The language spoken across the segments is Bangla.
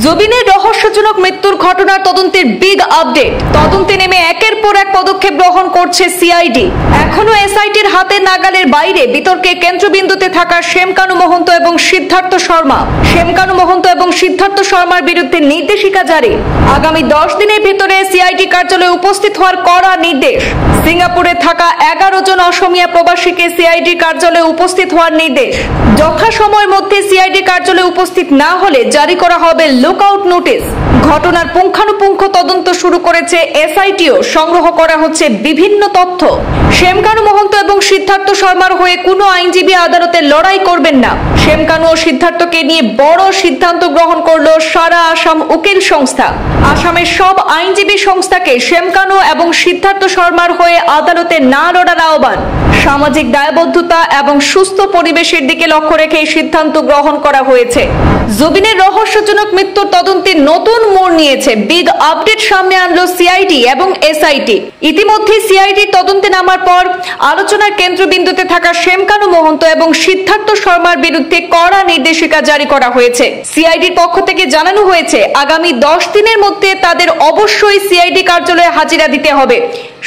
জুবিনের রহস্যজনক মৃত্যুর ঘটনার তদন্তের বিগ আপডেট। তদন্তে নেমে একের পর এক পদক্ষেপ গ্রহণ করছে সিআইডি। এখনো এসআইটির হাতে নাগালের বাইরে বিতর্কের কেন্দ্রবিন্দুতে থাকা শ্যামকানু মহন্ত এবং সিদ্ধার্থ শর্মা। শ্যামকানু মহন্ত এবং সিদ্ধার্থ শর্মার বিরুদ্ধে নির্দেশিকা জারি। আগামী 10 দিনের ভিতরে সিআইডি কার্যালয়ে উপস্থিত হওয়ার কড়া নির্দেশ। সিঙ্গাপুরে থাকা 11 জন অসমীয়া প্রবাসীকে সিআইডি কার্যালয়ে উপস্থিত হওয়ার নির্দেশ। যথাসময়ের মধ্যে সিআইডি কার্যালয়ে উপস্থিত না হলে জারি করা হবে লুকআউট নোটিশ। ঘটনার পুঙ্খানুপুঙ্খ তদন্ত শুরু করেছে এসআইটিও। সংগ্রহ করা হচ্ছে বিভিন্ন তথ্য। শ্যামকানু মহন্ত এবং সিদ্ধার্থ শর্মার হয়ে কোনো আইনজীবী আদালতে লড়াই করবেন না। শ্যামকানু ও সিদ্ধার্থকে নিয়ে বড় সিদ্ধান্ত গ্রহণ করলো সারা আসাম উকিল সংস্থা। আসামের সব আইনজীবী সংস্থাকে শ্যামকানু এবং সিদ্ধার্থ শর্মার হয়ে আদালতে না লড়ার আহ্বান। সামাজিক দায়বদ্ধতা এবং সুস্থ পরিবেশের দিকে লক্ষ্য রেখে এই সিদ্ধান্ত গ্রহণ করা হয়েছে। জুবিনের রহস্যজনক মৃত্যুর তদন্তে নতুন মোড় নিয়েছে। বিগ আপডেট সামনে আনলো সিআইডি এবং এসআইটি। ইতিমধ্যে সিআইডির তদন্তে নামার পর আলোচনার কেন্দ্রবিন্দুতে থাকা শ্যামকানু মহন্ত এবং সিদ্ধার্থ শর্মার বিরুদ্ধে কড়া নির্দেশিকা জারি করা হয়েছে। সিআইডির পক্ষ থেকে জানানো হয়েছে আগামী 10 দিনের মধ্যে তাদের অবশ্যই সিআইডি কার্যালয়ে হাজিরা দিতে হবে।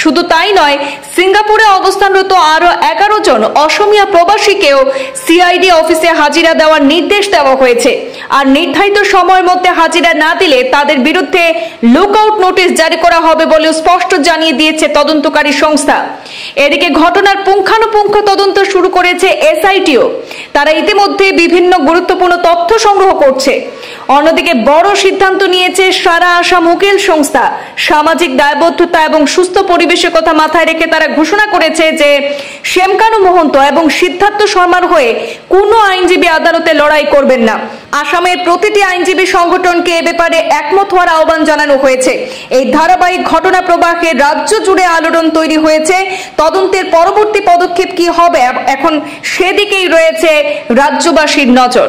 শুধু তাই নয়, সিঙ্গাপুরে অবস্থানরত আরো 11 জন অসমীয়া প্রবাসীকেও সিআইডি অফিসে হাজিরা দেওয়ার নির্দেশ দেওয়া হয়েছে। আর নির্ধারিত সময়ের মধ্যে হাজিরা না দিলে তাদের বিরুদ্ধে লুকআউট নোটিশ জারি করা হবে বলে স্পষ্ট জানিয়ে দিয়েছে তদন্তকারী সংস্থা। এদিকে ঘটনার পুঙ্খানুপুঙ্খ তদন্ত শুরু করেছে এসআইটিও। তারা ইতিমধ্যে বিভিন্ন গুরুত্বপূর্ণ তথ্য সংগ্রহ করছে। অন্যদিকে বড় সিদ্ধান্ত নিয়েছে সারা আসাম উকিল সংস্থা। সামাজিক দায়বদ্ধতা এবং সুস্থ পরিবেশের কথা মাথায় রেখে তারা ঘোষণা করেছে যে শ্যামকানু মহন্ত এবং সিদ্ধার্থ শর্মার হয়ে কোনো আইনজীবী আদালতে লড়াই করবেন না। আসামের প্রতিটি আইনজীবী সংগঠনকে এ ব্যাপারে একমত হওয়ার আহ্বান জানানো হয়েছে। এই ধারাবাহিক ঘটনা প্রবাহে রাজ্য জুড়ে আলোড়ন তৈরি হয়েছে। তদন্তের পরবর্তী পদক্ষেপ কি হবে এখন সেদিকেই রয়েছে রাজ্যবাসীর নজর।